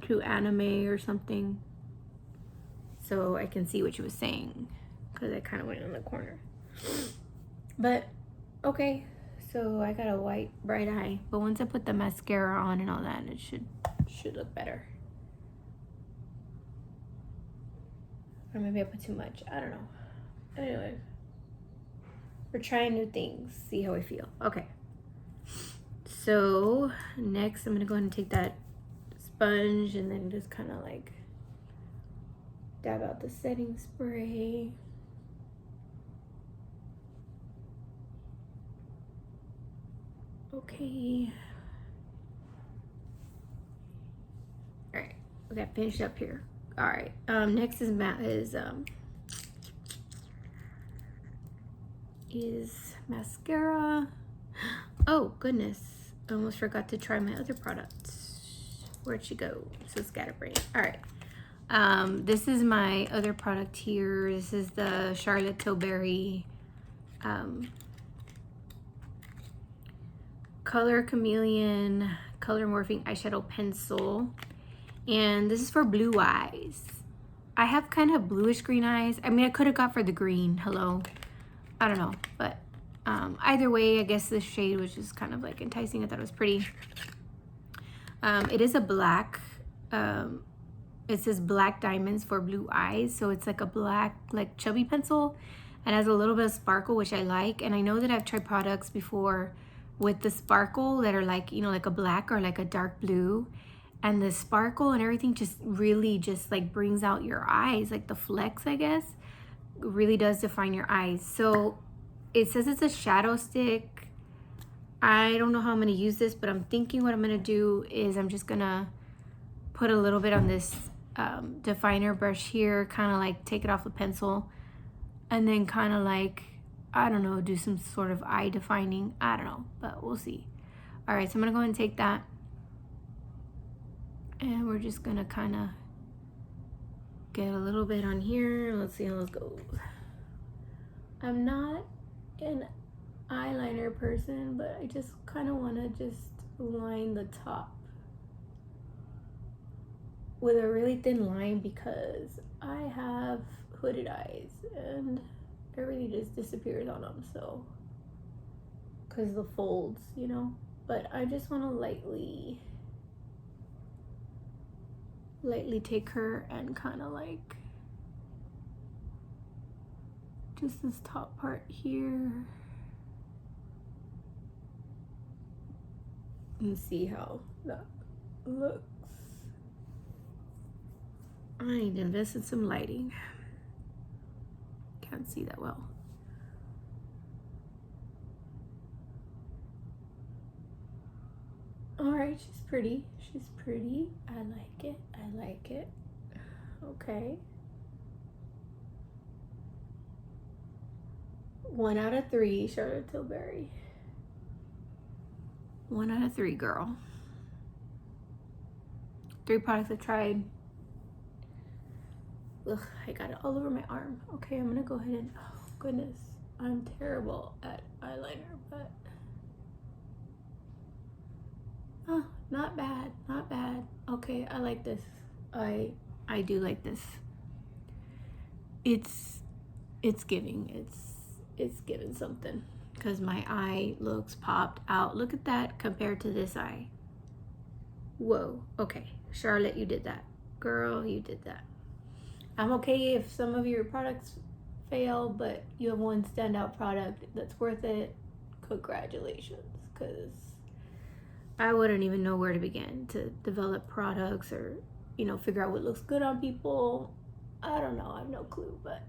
too anime or something. So I can see what she was saying because I kind of went in the corner. But okay, so I got a white bright eye, but once I put the mascara on and all that, it should look better. Or maybe I put too much, I don't know. Anyway, we're trying new things, see how I feel. Okay, so next I'm gonna go ahead and take that sponge and then just kind of like dab out the setting spray. Okay. All right, we got finished up here. All right, next is mascara. Oh goodness, I almost forgot to try my other products. Where'd she go? So scatterbrained. All right, this is my other product here. This is the Charlotte Tilbury Color Chameleon Color Morphing Eyeshadow Pencil, and this is for blue eyes. I have kind of bluish green eyes. I mean, I could have got for the green. Hello, I don't know, but either way, I guess this shade was just kind of like enticing. I thought it was pretty. It is a black. It says black diamonds for blue eyes, so it's like a black, like chubby pencil, and has a little bit of sparkle, which I like. And I know that I've tried products before with the sparkle that are like, you know, like a black or like a dark blue, and the sparkle and everything just really just like brings out your eyes, like the flex, I guess, really does define your eyes. So it says it's a shadow stick. I don't know how I'm gonna use this, but I'm thinking what I'm gonna do is I'm just gonna put a little bit on this definer brush here, kind of like take it off the pencil, and then kind of like, I don't know, do some sort of eye defining. I don't know, but we'll see. All right, so I'm gonna go ahead and take that, and we're just gonna kind of get a little bit on here. Let's see how this goes. I'm not an eyeliner person, but I just kind of want to just line the top with a really thin line because I have hooded eyes and it really just disappears on them, so because the folds, you know. But I just want to lightly take her and kind of like just this top part here and see how that looks. I need to invest in some lighting. Can't see that well. All right, she's pretty. She's pretty. I like it. I like it. Okay. 1 out of 3, Charlotte Tilbury. 1 out of 3, girl. 3 products I tried. Ugh, I got it all over my arm. Okay, I'm gonna go ahead and, oh goodness, I'm terrible at eyeliner, but oh, not bad, not bad. Okay, I like this. I do like this. It's giving. It's giving something because my eye looks popped out. Look at that compared to this eye. Whoa. Okay, Charlotte, you did that. Girl, you did that. I'm okay if some of your products fail, but you have one standout product that's worth it. Congratulations, because I wouldn't even know where to begin to develop products or, you know, figure out what looks good on people. I don't know. I have no clue, but.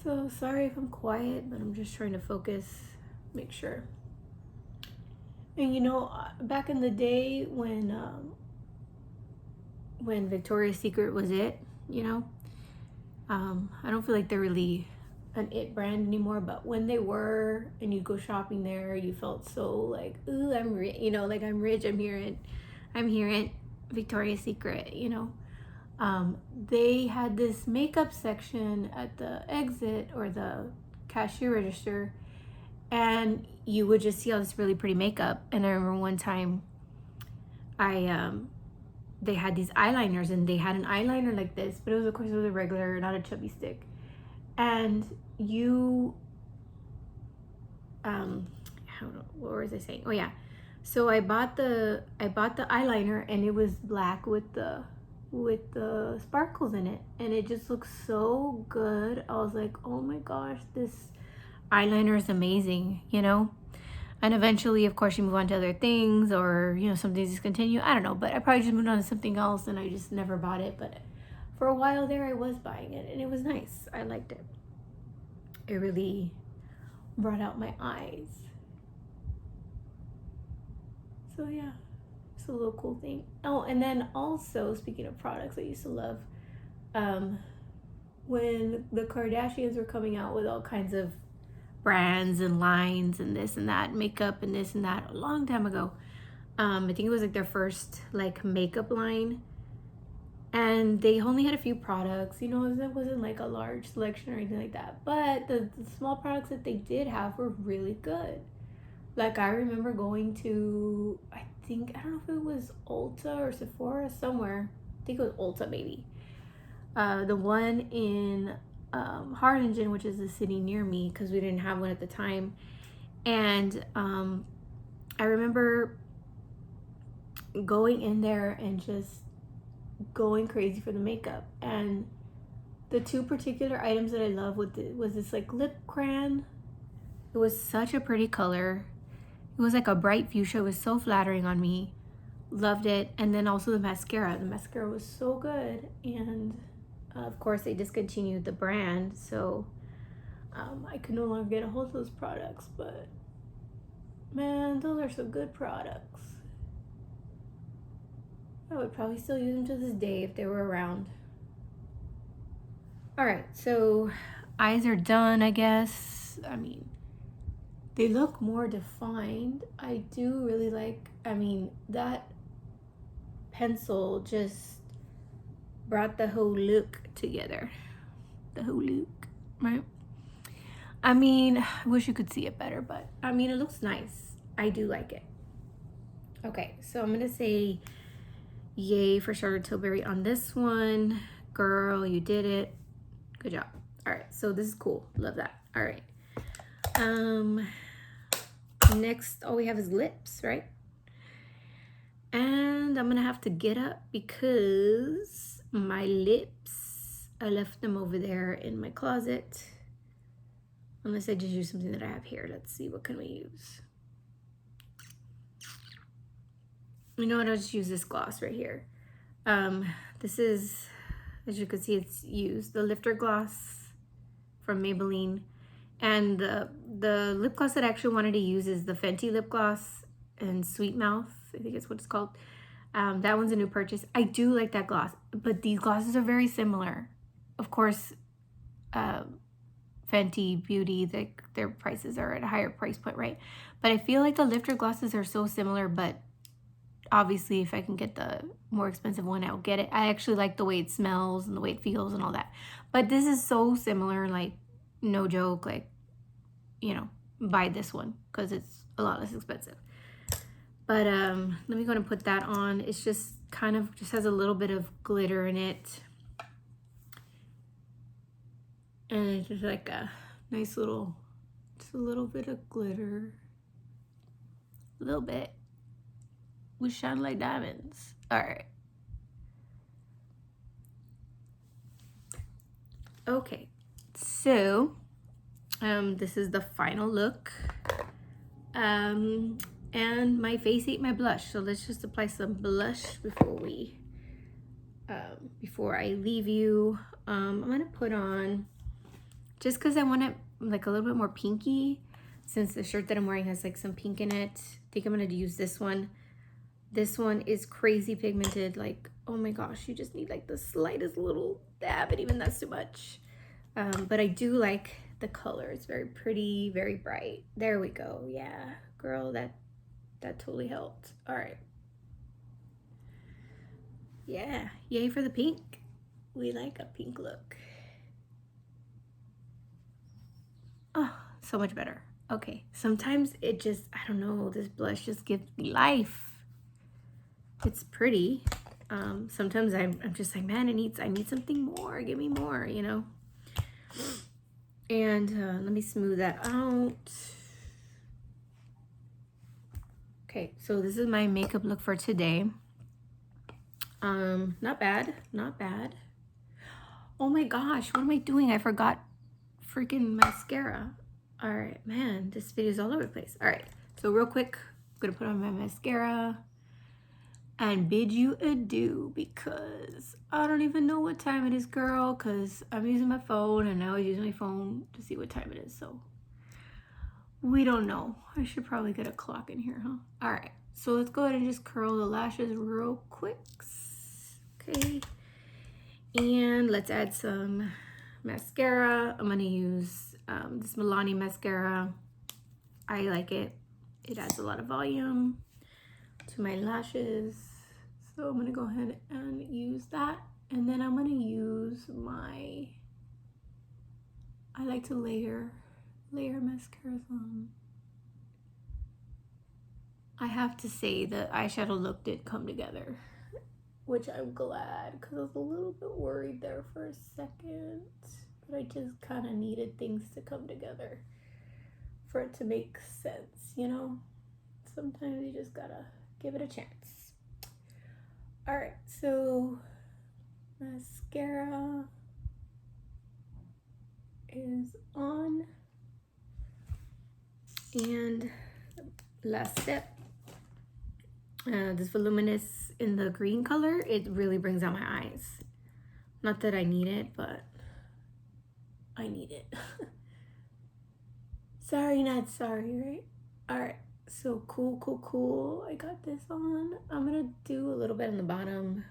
So sorry if I'm quiet, but I'm just trying to focus, make sure. And you know, back in the day when Victoria's Secret was it, you know, I don't feel like they're really an it brand anymore, but when they were, and you go shopping there, you felt so like, ooh, you know, like I'm rich, I'm here at Victoria's Secret, you know. They had this makeup section at the exit or the cashier register, and you would just see all this really pretty makeup. And I remember one time they had these eyeliners, and they had an eyeliner like this, but it was, of course, it was a regular, not a chubby stick. And you what was I saying? Oh yeah. So I bought the eyeliner, and it was black with the sparkles in it, and it just looks so good. I was like, oh my gosh, this eyeliner is amazing, you know. And eventually, of course, you move on to other things, or, you know, something's discontinued. I don't know, but I probably just moved on to something else, and I just never bought it. But for a while there, I was buying it, and it was nice. I liked it. It really brought out my eyes. So yeah, it's a little cool thing. Oh, and then also, speaking of products I used to love, when the Kardashians were coming out with all kinds of brands and lines and this and that, makeup and this and that, a long time ago. I think it was like their first like makeup line, and they only had a few products, you know. It wasn't like a large selection or anything like that, but the small products that they did have were really good. Like, I remember going to, I don't know if it was Ulta or Sephora, somewhere. I think it was Ulta, maybe. The one in Harlingen, which is a city near me, because we didn't have one at the time. And I remember going in there and just going crazy for the makeup. And the two particular items that I love was this like lip crayon. It was such a pretty color. It was like a bright fuchsia. It was so flattering on me. Loved it. And then also the mascara. The mascara was so good. And of course, they discontinued the brand, so I could no longer get a hold of those products. But man, those are some good products. I would probably still use them to this day if they were around. All right, so eyes are done, I guess. I mean, they look more defined. I do really like, I mean, that pencil just brought the whole look together. The whole look, right? I mean, I wish you could see it better, but I mean, it looks nice. I do like it. Okay, so I'm gonna say yay for Charlotte Tilbury on this one. Girl, you did it. Good job. All right, so this is cool. Love that. All right. Next, all we have is lips, right? And I'm gonna have to get up because my lips, I left them over there in my closet. Unless I just use something that I have here. Let's see, what can we use? You know what, I'll just use this gloss right here. This is, as you can see, it's used. The Lifter Gloss from Maybelline. And the lip gloss that I actually wanted to use is the Fenty lip gloss and Sweet Mouth. I think it's what it's called. That one's a new purchase. I do like that gloss, but these glosses are very similar. Of course, Fenty Beauty, their prices are at a higher price point, right? But I feel like the lifter glosses are so similar, but obviously if I can get the more expensive one, I'll get it. I actually like the way it smells and the way it feels and all that. But this is so similar, like, no joke, like, you know, buy this one because it's a lot less expensive. But let me go and put that on. It's just kind of just has a little bit of glitter in it. And it's just like a nice little, just a little bit of glitter. A little bit. We shine like diamonds. All right. Okay. So, this is the final look. And my face ate my blush, so let's just apply some blush before I leave you. I'm gonna put on, just because I want it like a little bit more pinky, since the shirt that I'm wearing has like some pink in it. I think I'm gonna use this one. This one is crazy pigmented, like, oh my gosh, you just need like the slightest little dab, and even that's too much. But I do like the color. It's very pretty, very bright. There we go. Yeah, girl, that totally helped. All right. Yeah, yay for the pink. We like a pink look. Oh, so much better. Okay, sometimes it just, I don't know, this blush just gives me life. It's pretty. Sometimes I'm just like, man, I need something more. Give me more, you know? And let me smooth that out. Okay, so this is my makeup look for today. Not bad, not bad. Oh my gosh, what am I doing? I forgot freaking mascara. All right, man, this video is all over the place. All right, so real quick, I'm gonna put on my mascara and bid you adieu, because I don't even know what time it is, girl, because I'm using my phone and I always use my phone to see what time it is, so we don't know. I should probably get a clock in here, huh? All right, so let's go ahead and just curl the lashes real quick. Okay, and let's add some mascara. I'm gonna use this Milani mascara. I like it. It adds a lot of volume to my lashes. So I'm gonna go ahead and use that. And then I'm gonna use I like to layer mascaras on. I have to say the eyeshadow look did come together, which I'm glad, because I was a little bit worried there for a second. But I just kind of needed things to come together for it to make sense, you know? Sometimes you just gotta give it a chance. All right, so mascara is on. And last step, this voluminous in the green color, it really brings out my eyes. Not that I need it, but I need it. Sorry, not sorry, right? All right, so cool. I got this on. I'm gonna do a little bit on the bottom.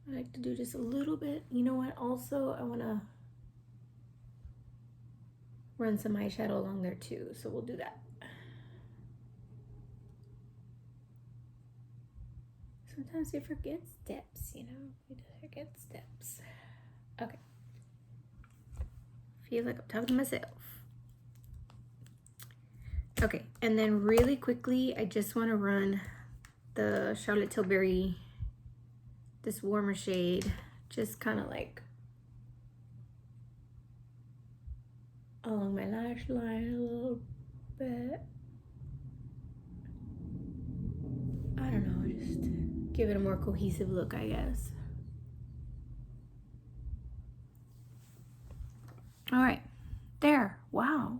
I like to do just a little bit. You know what? Also, I wanna run some eyeshadow along there too, so we'll do that. Sometimes we forget steps, you know? We just forget steps. Okay. Feel like I'm talking to myself. Okay, and then really quickly, I just want to run the Charlotte Tilbury, this warmer shade, just kind of like along my lash line a little bit. I don't know, just give it a more cohesive look, I guess. All right, there. Wow,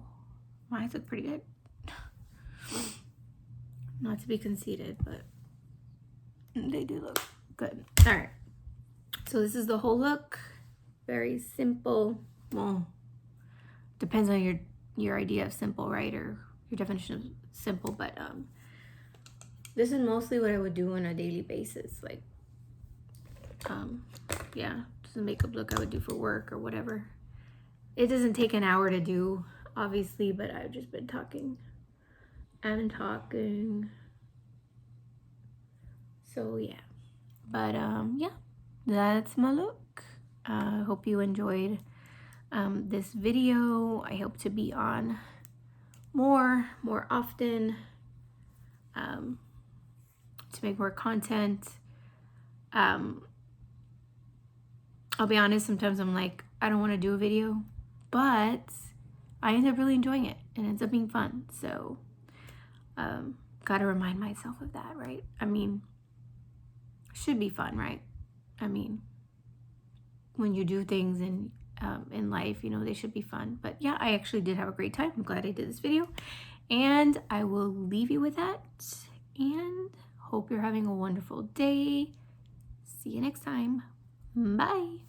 my eyes look pretty good. Not to be conceited, but they do look good. All right, so this is the whole look. Very simple. Well, depends on your idea of simple, right, or your definition of simple, but this is mostly what I would do on a daily basis, like yeah, just a makeup look I would do for work or whatever. It doesn't take an hour to do, obviously, but I've just been talking and talking, so yeah. But yeah, that's my look. I hope you enjoyed this video. I hope to be on more often, to make more content. I'll be honest, sometimes I'm like, I don't want to do a video, but I end up really enjoying it and it ends up being fun. So gotta remind myself of that, right? I mean, should be fun, right? I mean, when you do things and in life. You know, they should be fun. But yeah, I actually did have a great time. I'm glad I did this video. And I will leave you with that. And hope you're having a wonderful day. See you next time. Bye.